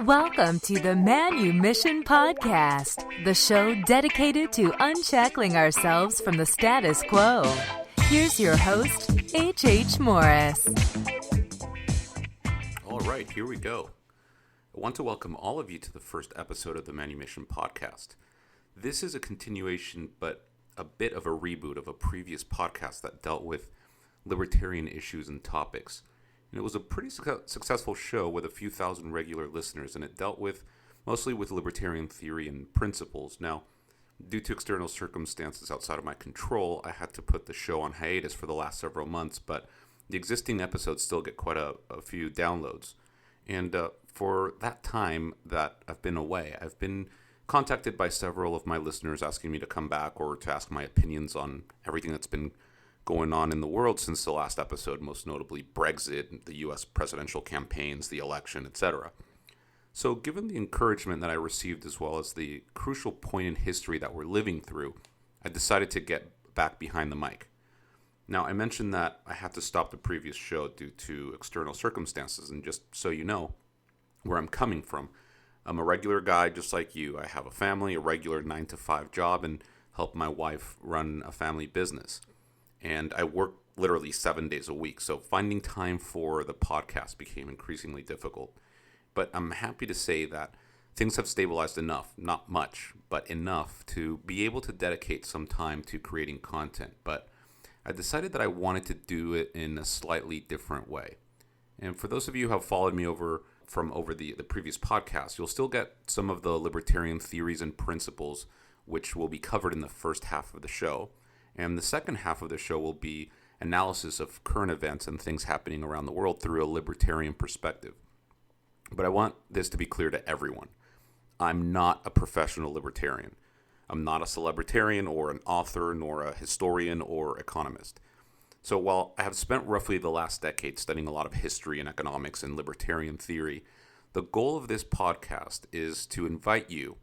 Welcome to the Manumission podcast, the show dedicated to unshackling ourselves from the status quo. Here's your host, H.H. Morris. All right, here we go. I want to welcome all of you to the first episode of the Manumission podcast. This is a continuation, but a bit of a reboot of a previous podcast that dealt with libertarian issues and topics. And it was a pretty successful show with a few thousand regular listeners, and it dealt mostly with libertarian theory and principles. Now, due to external circumstances outside of my control, I had to put the show on hiatus for the last several months, but the existing episodes still get quite a few downloads. And for that time that I've been away, I've been contacted by several of my listeners asking me to come back or to ask my opinions on everything that's been going on in the world since the last episode, most notably Brexit, the U.S. presidential campaigns, the election, etc. So given the encouragement that I received as well as the crucial point in history that we're living through, I decided to get back behind the mic. Now, I mentioned that I had to stop the previous show due to external circumstances, and just so you know where I'm coming from, I'm a regular guy just like you. I have a family, a regular 9-to-5 job, and help my wife run a family business. And I work literally 7 days a week, so finding time for the podcast became increasingly difficult. But I'm happy to say that things have stabilized enough, not much, but enough to be able to dedicate some time to creating content. But I decided that I wanted to do it in a slightly different way. And for those of you who have followed me over the previous podcast, you'll still get some of the libertarian theories and principles, which will be covered in the first half of the show. And the second half of the show will be analysis of current events and things happening around the world through a libertarian perspective. But I want this to be clear to everyone. I'm not a professional libertarian. I'm not a celebritarian or an author, nor a historian or economist. So while I have spent roughly the last decade studying a lot of history and economics and libertarian theory, the goal of this podcast is to invite you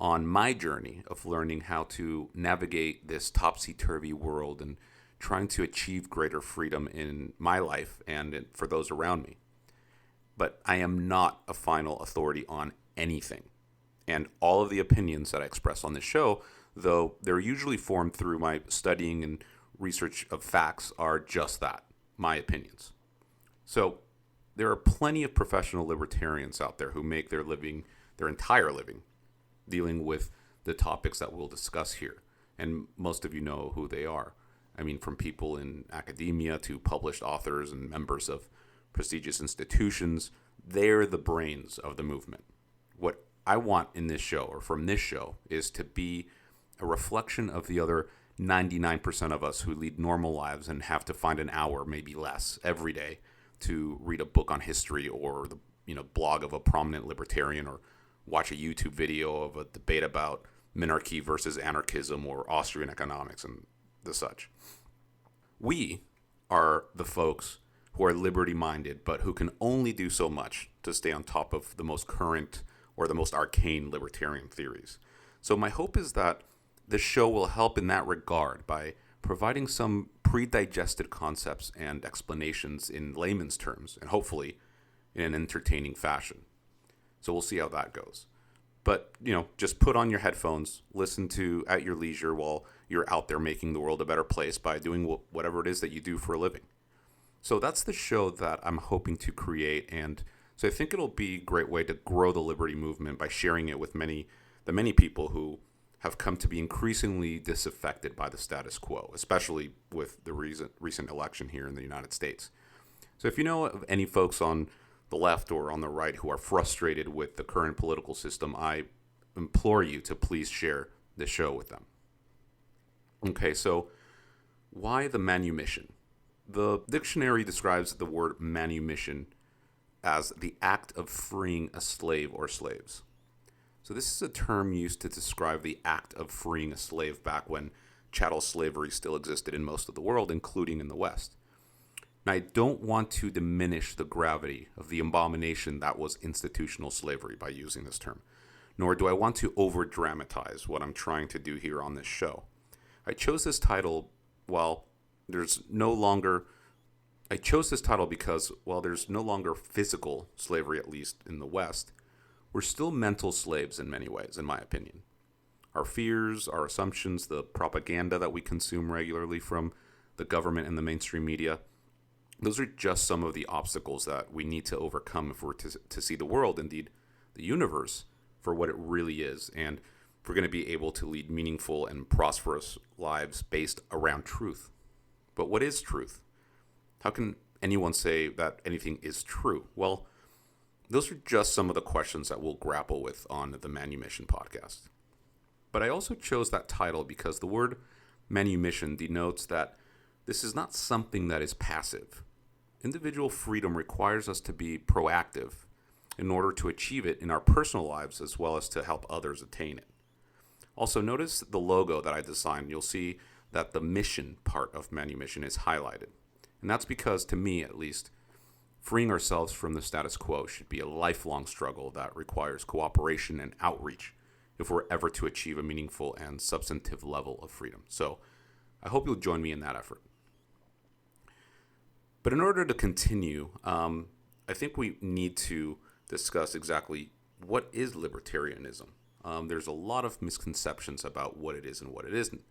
on my journey of learning how to navigate this topsy-turvy world and trying to achieve greater freedom in my life and for those around me. But I am not a final authority on anything. And all of the opinions that I express on this show, though they're usually formed through my studying and research of facts, are just that, my opinions. So there are plenty of professional libertarians out there who make their entire living, dealing with the topics that we'll discuss here. And most of you know who they are. I mean, from people in academia to published authors and members of prestigious institutions, they're the brains of the movement. What I want in this show, or from this show, is to be a reflection of the other 99% of us who lead normal lives and have to find an hour, maybe less, every day to read a book on history or the blog of a prominent libertarian, or watch a YouTube video of a debate about minarchy versus anarchism or Austrian economics and the such. We are the folks who are liberty-minded, but who can only do so much to stay on top of the most current or the most arcane libertarian theories. So my hope is that this show will help in that regard by providing some pre-digested concepts and explanations in layman's terms, and hopefully in an entertaining fashion. So we'll see how that goes. But, just put on your headphones, listen to at your leisure while you're out there making the world a better place by doing whatever it is that you do for a living. So that's the show that I'm hoping to create. And so I think it'll be a great way to grow the liberty movement by sharing it with the many people who have come to be increasingly disaffected by the status quo, especially with the recent election here in the United States. So if you know of any folks on the left or on the right who are frustrated with the current political system, I implore you to please share this show with them. Okay, so why the manumission? The dictionary describes the word manumission as the act of freeing a slave or slaves. So this is a term used to describe the act of freeing a slave back when chattel slavery still existed in most of the world, including in the West. Now, I don't want to diminish the gravity of the abomination that was institutional slavery by using this term, nor do I want to over-dramatize what I'm trying to do here on this show. I chose this title because, while there's no longer physical slavery, at least in the West, we're still mental slaves in many ways, in my opinion. Our fears, our assumptions, the propaganda that we consume regularly from the government and the mainstream media, those are just some of the obstacles that we need to overcome if we're to see the world, indeed the universe, for what it really is. And if we're going to be able to lead meaningful and prosperous lives based around truth. But what is truth? How can anyone say that anything is true? Well, those are just some of the questions that we'll grapple with on the Manumission podcast. But I also chose that title because the word manumission denotes that this is not something that is passive. Individual freedom requires us to be proactive in order to achieve it in our personal lives as well as to help others attain it. Also, notice the logo that I designed. You'll see that the mission part of Manumission is highlighted. And that's because, to me at least, freeing ourselves from the status quo should be a lifelong struggle that requires cooperation and outreach if we're ever to achieve a meaningful and substantive level of freedom. So I hope you'll join me in that effort. But in order to continue, I think we need to discuss exactly what is libertarianism. There's a lot of misconceptions about what it is and what it isn't.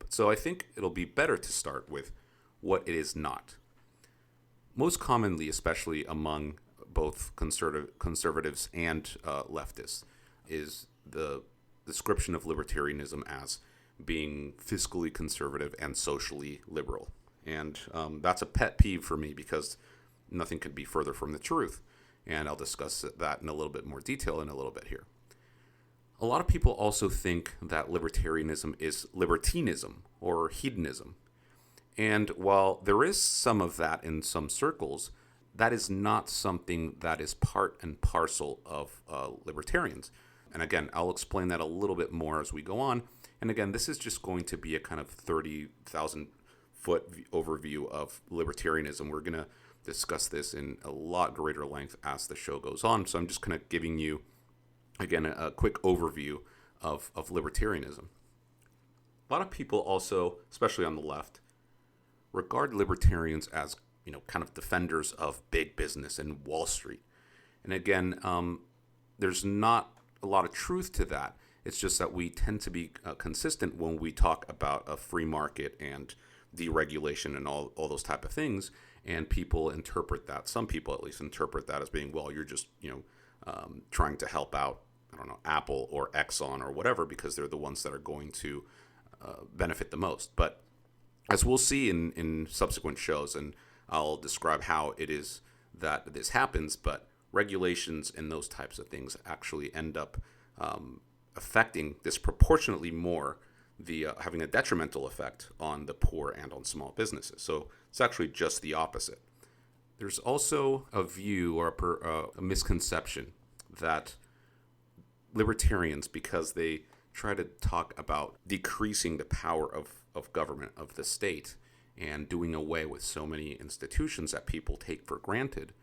So I think it'll be better to start with what it is not. Most commonly, especially among both conservatives and leftists, is the description of libertarianism as being fiscally conservative and socially liberal. And that's a pet peeve for me because nothing could be further from the truth. And I'll discuss that in a little bit more detail in a little bit here. A lot of people also think that libertarianism is libertinism or hedonism. And while there is some of that in some circles, that is not something that is part and parcel of libertarians. And again, I'll explain that a little bit more as we go on. And again, this is just going to be a kind of 30,000 foot overview of libertarianism. We're going to discuss this in a lot greater length as the show goes on. So I'm just kind of giving you, again, a quick overview of libertarianism. A lot of people also, especially on the left, regard libertarians as, kind of defenders of big business and Wall Street. And again, there's not a lot of truth to that. It's just that we tend to be consistent when we talk about a free market and deregulation and all those type of things. And people interpret that, some people at least interpret that as being, well, you're just, trying to help out, Apple or Exxon or whatever, because they're the ones that are going to benefit the most. But as we'll see in subsequent shows, and I'll describe how it is that this happens, but regulations and those types of things actually end up affecting disproportionately more having a detrimental effect on the poor and on small businesses. So it's actually just the opposite. There's also a view or a misconception that libertarians, because they try to talk about decreasing the power of government, of the state, and doing away with so many institutions that people take for granted,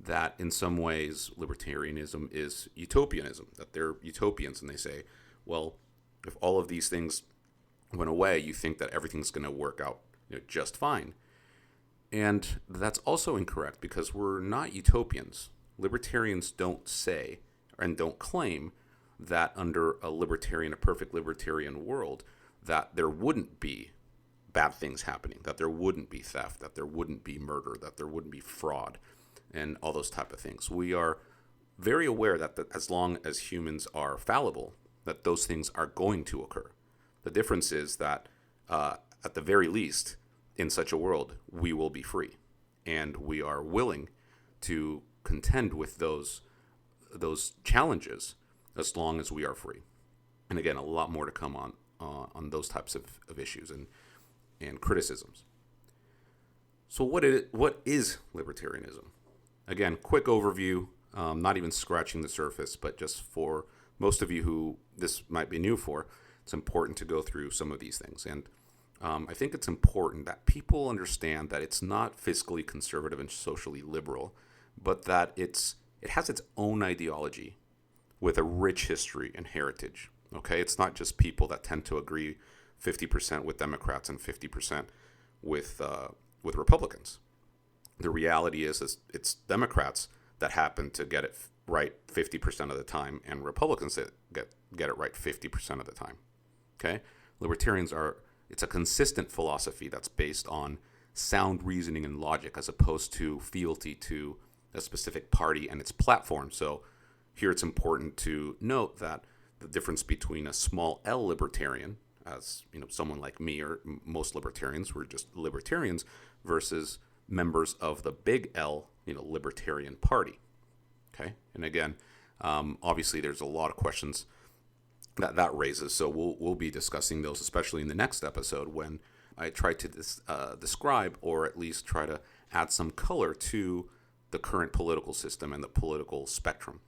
that in some ways libertarianism is utopianism, that they're utopians, and they say, well, if all of these things went away, you think that everything's going to work out just fine. And that's also incorrect, because we're not utopians. Libertarians don't say and don't claim that under a perfect libertarian world, that there wouldn't be bad things happening, that there wouldn't be theft, that there wouldn't be murder, that there wouldn't be fraud, and all those type of things. We are very aware that as long as humans are fallible, that those things are going to occur. The difference is that at the very least, in such a world, we will be free, and we are willing to contend with those challenges as long as we are free. And again, a lot more to come on those types of issues and criticisms. So what is libertarianism? Again, quick overview, not even scratching the surface, but just for most of you who this might be new for, it's important to go through some of these things. And I think it's important that people understand that it's not fiscally conservative and socially liberal, but that it has its own ideology with a rich history and heritage. Okay, it's not just people that tend to agree 50% with Democrats and 50% with Republicans. The reality is it's Democrats that happen to get it right 50% of the time, and Republicans get it right 50% of the time. Okay? Libertarians it's a consistent philosophy that's based on sound reasoning and logic as opposed to fealty to a specific party and its platform. So here it's important to note that the difference between a small L libertarian, as someone like me or most libertarians, we're just libertarians, versus members of the big L, libertarian party. Okay, and again, obviously there's a lot of questions that raises, so we'll be discussing those, especially in the next episode when I try to describe, or at least try to add some color to the current political system and the political spectrum.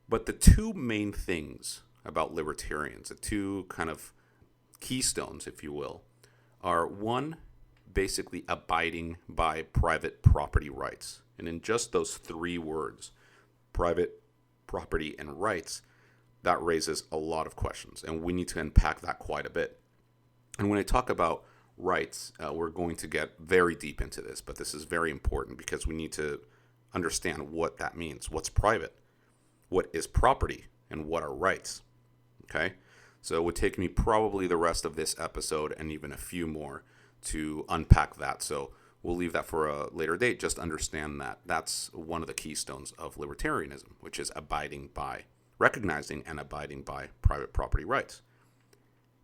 But the two main things about libertarians, the two kind of keystones, if you will, are one, basically abiding by private property rights. And in just those three words, private property and rights, that raises a lot of questions. And we need to unpack that quite a bit. And when I talk about rights, we're going to get very deep into this, but this is very important because we need to understand what that means. What's private? What is property? And what are rights? Okay? So it would take me probably the rest of this episode and even a few more to unpack that. So we'll leave that for a later date. Just understand that that's one of the keystones of libertarianism, which is recognizing and abiding by private property rights.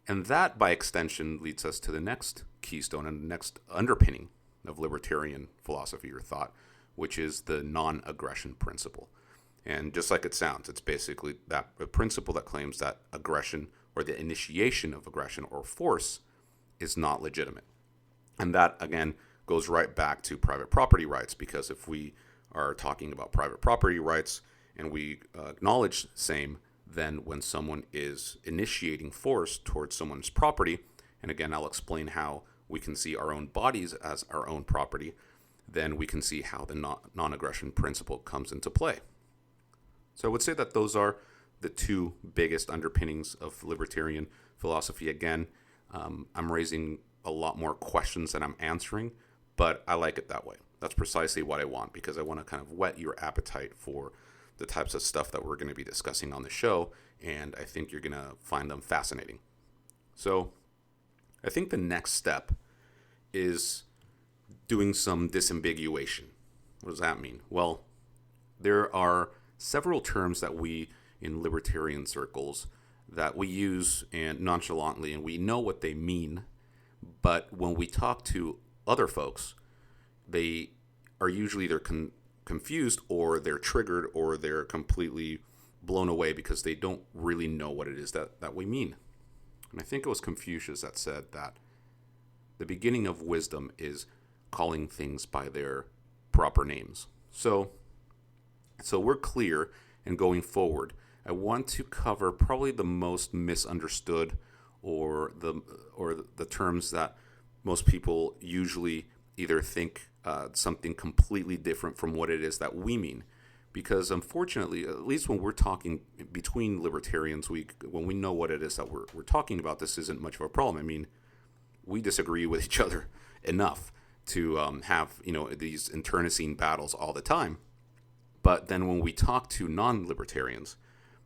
And that, by extension, leads us to the next keystone and the next underpinning of libertarian philosophy or thought, which is the non-aggression principle. And just like it sounds, it's basically a principle that claims that aggression or the initiation of aggression or force is not legitimate. And that, again, goes right back to private property rights, because if we are talking about private property rights and we acknowledge same, then when someone is initiating force towards someone's property, and again, I'll explain how we can see our own bodies as our own property, then we can see how the non-aggression principle comes into play. So I would say that those are the two biggest underpinnings of libertarian philosophy. Again, I'm raising a lot more questions than I'm answering, but I like it that way. That's precisely what I want, because I want to kind of whet your appetite for the types of stuff that we're going to be discussing on the show, and I think you're going to find them fascinating. So I think the next step is doing some disambiguation. What does that mean? Well, there are several terms that we in libertarian circles that we use and nonchalantly, and we know what they mean, but when we talk to other folks, they are usually either confused, or they're triggered, or they're completely blown away because they don't really know what it is that we mean. And I think it was Confucius that said that the beginning of wisdom is calling things by their proper names. So we're clear, and going forward, I want to cover probably the most misunderstood or the terms that most people usually either think something completely different from what it is that we mean. Because unfortunately, at least when we're talking between libertarians, when we know what it is that we're talking about, this isn't much of a problem. I mean, we disagree with each other enough to have these internecine battles all the time. But then when we talk to non-libertarians,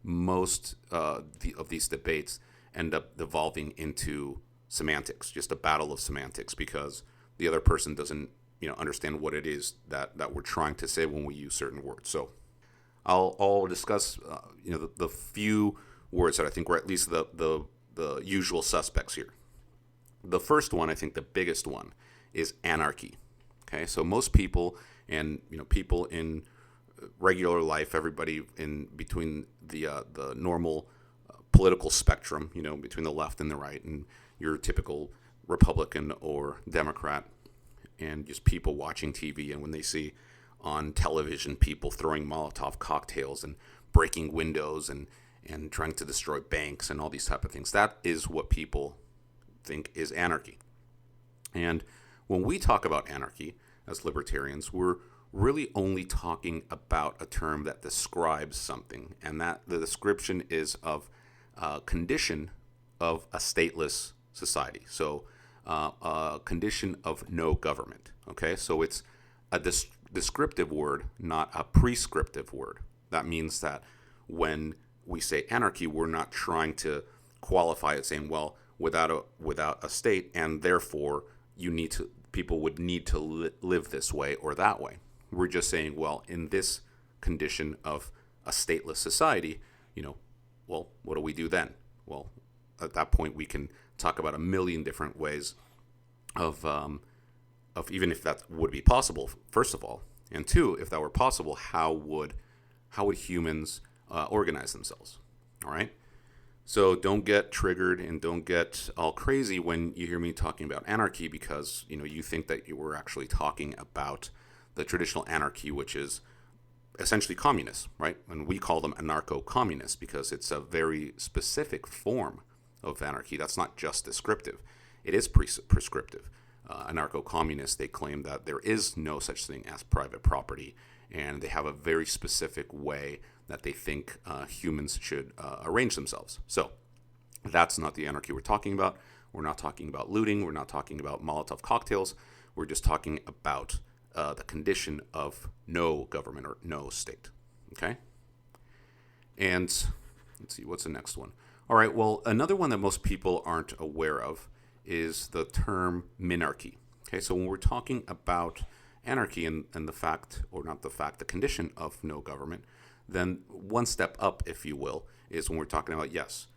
most of these debates end up devolving into semantics, just a battle of semantics, because the other person doesn't understand what it is that we're trying to say when we use certain words. So I'll discuss the few words that I think were at least the usual suspects here. The first one, I think the biggest one, is anarchy. Okay, so most people, and people in regular life, everybody in between the normal political spectrum, between the left and the right, and your typical Republican or Democrat, and just people watching TV, and when they see on television people throwing Molotov cocktails and breaking windows and trying to destroy banks and all these type of things, that is what people think is anarchy. And when we talk about anarchy as libertarians, we're really only talking about a term that describes something, and that the description is of a condition of a stateless society. So a condition of no government. Okay, so it's descriptive word, not a prescriptive word. That means that when we say anarchy, we're not trying to qualify it saying, well, without a state, and therefore people would need to live this way or that way. We're just saying, well, in this condition of a stateless society, well, what do we do then? Well, at that point, we can talk about a million different ways of even if that would be possible, first of all, and two, if that were possible, how would humans organize themselves? All right. So don't get triggered and don't get all crazy when you hear me talking about anarchy, because you think that you were actually talking about the traditional anarchy, which is essentially communists, right? And we call them anarcho-communists because it's a very specific form of anarchy that's not just descriptive. It is prescriptive. Anarcho-communists, they claim that there is no such thing as private property, and they have a very specific way that they think humans should arrange themselves. So that's not the anarchy we're talking about. We're not talking about looting. We're not talking about Molotov cocktails. We're just talking about the condition of no government or no state. Okay? And let's see, what's the next one? All right, well, another one that most people aren't aware of is the term minarchy. Okay, so when we're talking about anarchy and the condition of no government, then one step up, if you will, is when we're talking about, yes,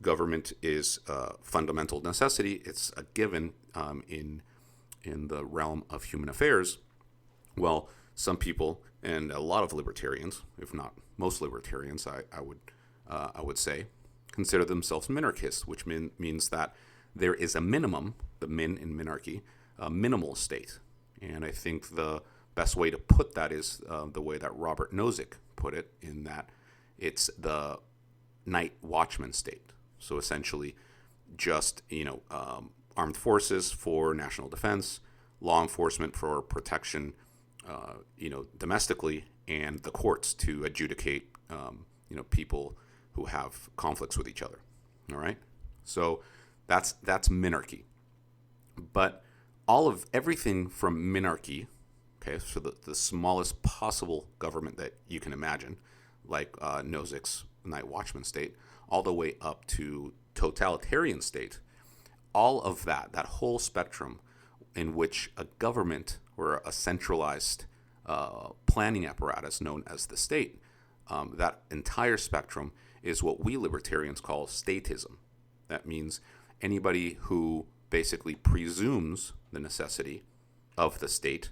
government is a fundamental necessity. It's a given in the realm of human affairs. Well, some people and a lot of libertarians, if not most libertarians, I would say, consider themselves minarchists, which means that there is a minimum, the min in minarchy, a minimal state. And I think the best way to put that is the way that Robert Nozick put it, in that it's the night watchman state. So essentially just, armed forces for national defense, law enforcement for protection, domestically, and the courts to adjudicate, people who have conflicts with each other. All right. So that's minarchy. But everything from minarchy, okay, so the smallest possible government that you can imagine, like Nozick's night watchman state, all the way up to totalitarian state, all of that whole spectrum in which a government or a centralized planning apparatus known as the state, that entire spectrum is what we libertarians call statism. That means anybody who basically presumes the necessity of the state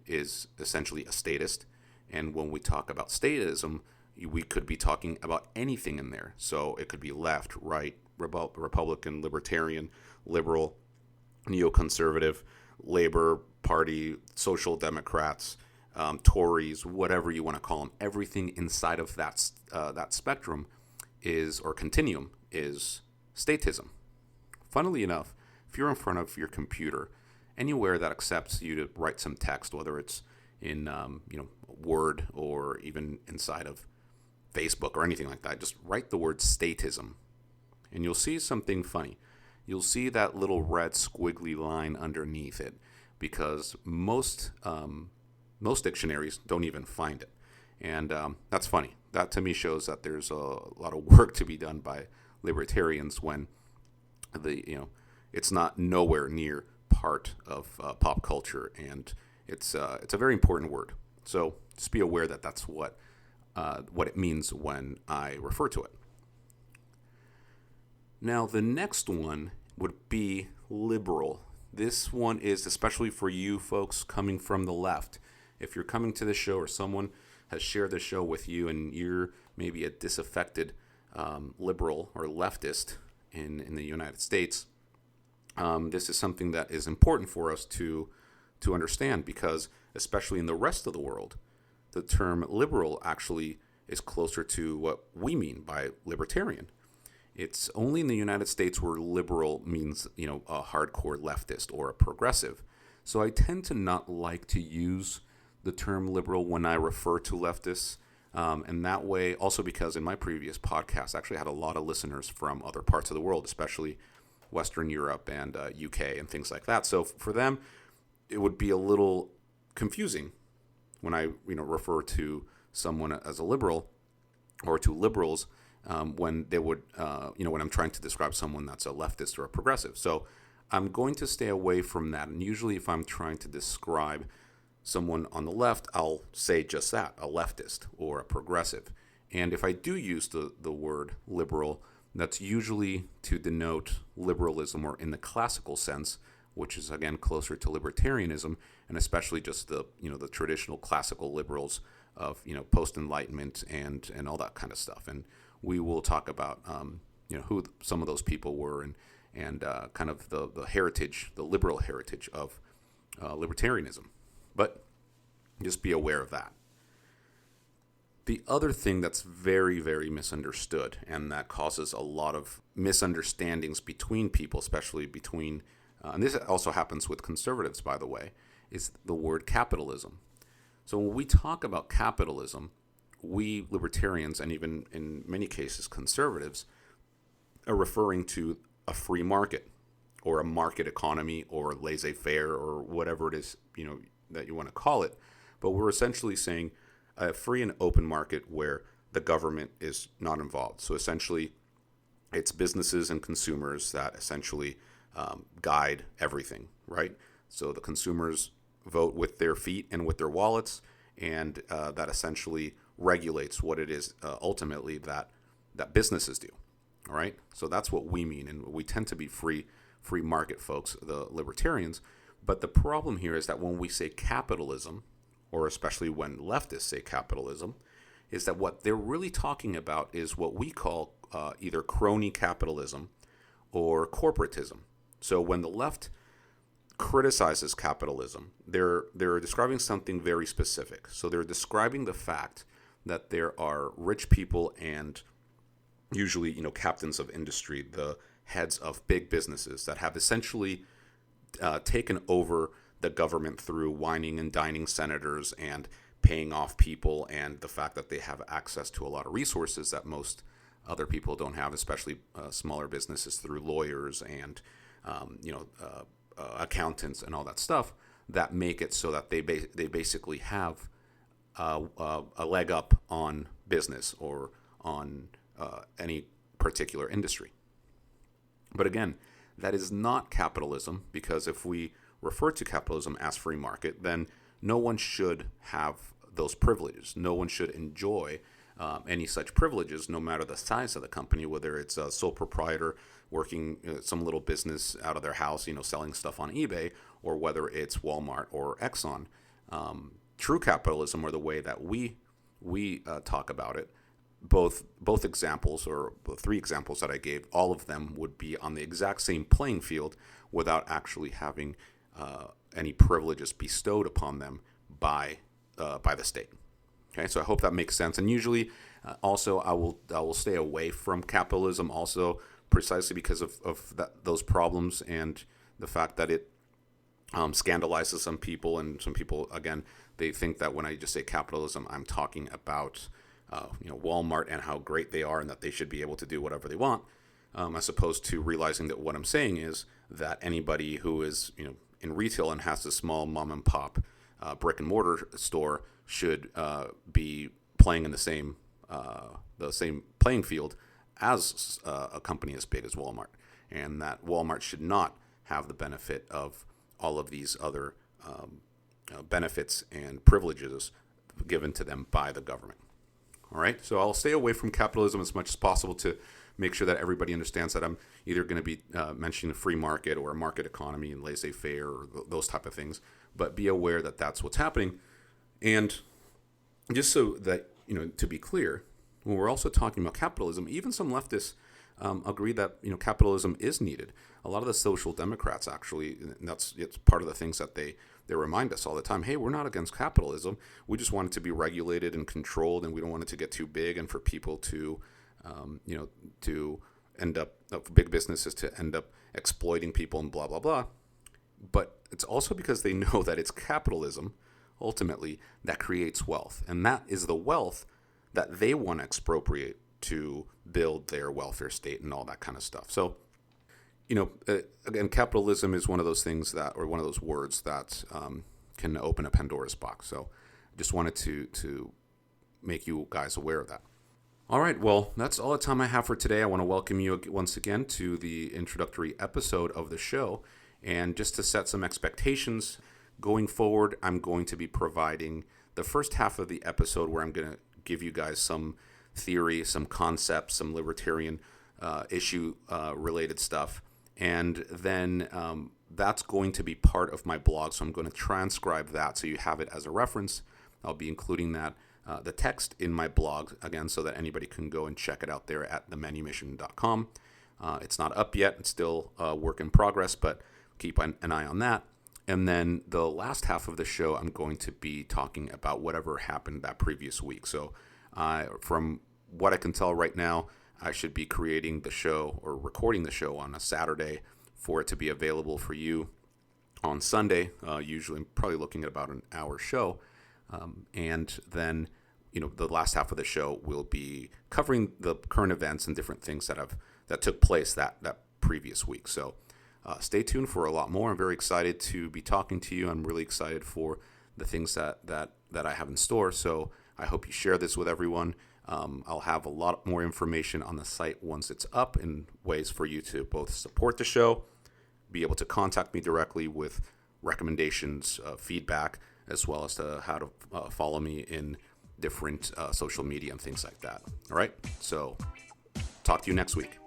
is essentially a statist. And when we talk about statism, we could be talking about anything in there. So it could be left, right, Republican, libertarian, liberal, neoconservative, Labor Party, Social Democrats, Tories, whatever you want to call them. Everything inside of that spectrum continuum is statism. Funnily enough, if you're in front of your computer, anywhere that accepts you to write some text, whether it's in Word or even inside of Facebook or anything like that, just write the word statism, and you'll see something funny. You'll see that little red squiggly line underneath it, because most dictionaries don't even find it, and that's funny. That to me shows that there's a lot of work to be done by libertarians when it's not nowhere near part of pop culture, and it's a very important word. So just be aware that that's what it means when I refer to it. Now, the next one would be liberal. This one is especially for you folks coming from the left. If you're coming to the show or someone has shared the show with you and you're maybe a disaffected liberal or leftist in the United States, this is something that is important for us to understand, because especially in the rest of the world, the term liberal actually is closer to what we mean by libertarian. It's only in the United States where liberal means, a hardcore leftist or a progressive. So I tend to not like to use the term liberal when I refer to leftists. And that way, also because in my previous podcast, I actually had a lot of listeners from other parts of the world, especially Western Europe and UK and things like that. So for them, it would be a little confusing when I refer to someone as a liberal or to liberals, when they would when I'm trying to describe someone that's a leftist or a progressive. So I'm going to stay away from that. And usually, if I'm trying to describe someone on the left, I'll say just that, a leftist or a progressive. And if I do use the word liberal, that's usually to denote liberalism, or in the classical sense, which is again closer to libertarianism, and especially just the the traditional classical liberals of post-Enlightenment and all that kind of stuff. And we will talk about who some of those people were, and kind of the heritage, the liberal heritage of libertarianism. But just be aware of that. The other thing that's very, very misunderstood, and that causes a lot of misunderstandings between people, especially between, and this also happens with conservatives, by the way, is the word capitalism. So when we talk about capitalism, we libertarians, and even in many cases conservatives, are referring to a free market or a market economy or laissez-faire or whatever it is that you want to call it. But we're essentially saying a free and open market where the government is not involved. So essentially, it's businesses and consumers that essentially guide everything, right? So the consumers vote with their feet and with their wallets, and that essentially regulates what it is ultimately that businesses do. All right, so that's what we mean, and we tend to be free market folks, the libertarians. But the problem here is that when we say capitalism, or especially when leftists say capitalism, is that what they're really talking about is what we call either crony capitalism or corporatism. So when the left criticizes capitalism, they're describing something very specific. So they're describing the fact that there are rich people and usually, captains of industry, the heads of big businesses that have essentially taken over the government through wining and dining senators and paying off people, and the fact that they have access to a lot of resources that most other people don't have, especially smaller businesses, through lawyers and accountants and all that stuff, that make it so that they basically have a leg up on business or on any particular industry. But again, that is not capitalism, because if we refer to capitalism as free market, then no one should have those privileges. No one should enjoy any such privileges, no matter the size of the company, whether it's a sole proprietor working some little business out of their house, selling stuff on eBay, or whether it's Walmart or Exxon. True capitalism, or the way that we talk about it, both examples, or the three examples that I gave, all of them would be on the exact same playing field without actually having any privileges bestowed upon them by the state. Okay, so I hope that makes sense. And usually, also, I will stay away from capitalism, also precisely because of those problems and the fact that it scandalizes some people, and some people, again, they think that when I just say capitalism, I'm talking about Walmart and how great they are and that they should be able to do whatever they want, as opposed to realizing that what I'm saying is that anybody who is in retail and has a small mom and pop brick and mortar store should be playing in the same playing field as a company as big as Walmart, and that Walmart should not have the benefit of all of these other benefits and privileges given to them by the government. All right, so I'll stay away from capitalism as much as possible to make sure that everybody understands that I'm either going to be mentioning a free market or a market economy and laissez-faire or those type of things. But be aware that that's what's happening. And just so that, to be clear, when we're also talking about capitalism, even some leftists agree that capitalism is needed. A lot of the social democrats actually, it's part of the things that they remind us all the time. Hey, we're not against capitalism. We just want it to be regulated and controlled, and we don't want it to get too big and for people to to end up, big businesses to end up exploiting people and blah, blah, blah. But it's also because they know that it's capitalism, ultimately, that creates wealth. And that is the wealth that they want to expropriate to build their welfare state and all that kind of stuff. So, again, capitalism is one of those things that, or one of those words that can open a Pandora's box. So just wanted to make you guys aware of that. All right, well, that's all the time I have for today. I want to welcome you once again to the introductory episode of the show. And just to set some expectations, going forward, I'm going to be providing the first half of the episode where I'm going to give you guys some theory, some concepts, some libertarian issue related stuff. And then that's going to be part of my blog. So I'm going to transcribe that so you have it as a reference. I'll be including that. The text in my blog, again, so that anybody can go and check it out there at themanumission.com. It's not up yet. It's still a work in progress, but keep an eye on that. And then the last half of the show, I'm going to be talking about whatever happened that previous week. So from what I can tell right now, I should be creating the show or recording the show on a Saturday for it to be available for you on Sunday. Usually I'm probably looking at about an hour show. And then, the last half of the show will be covering the current events and different things that took place that previous week. So stay tuned for a lot more. I'm very excited to be talking to you. I'm really excited for the things that I have in store. So I hope you share this with everyone. I'll have a lot more information on the site once it's up, and ways for you to both support the show, be able to contact me directly with recommendations, feedback, as well as to how to follow me in different social media and things like that. All right, so talk to you next week.